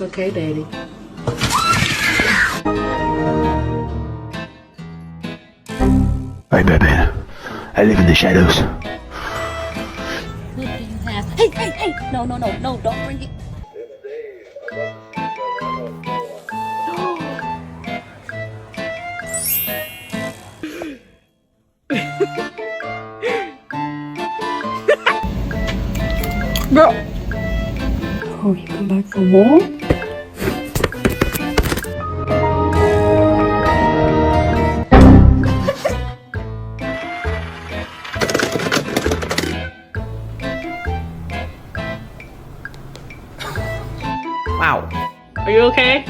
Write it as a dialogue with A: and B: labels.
A: It's okay, Daddy.
B: Hey, baby. I live in the shadows.
C: What do you have? Hey! No, don't bring it.
A: Bro! Oh, you come back for more? Wow. Are you okay?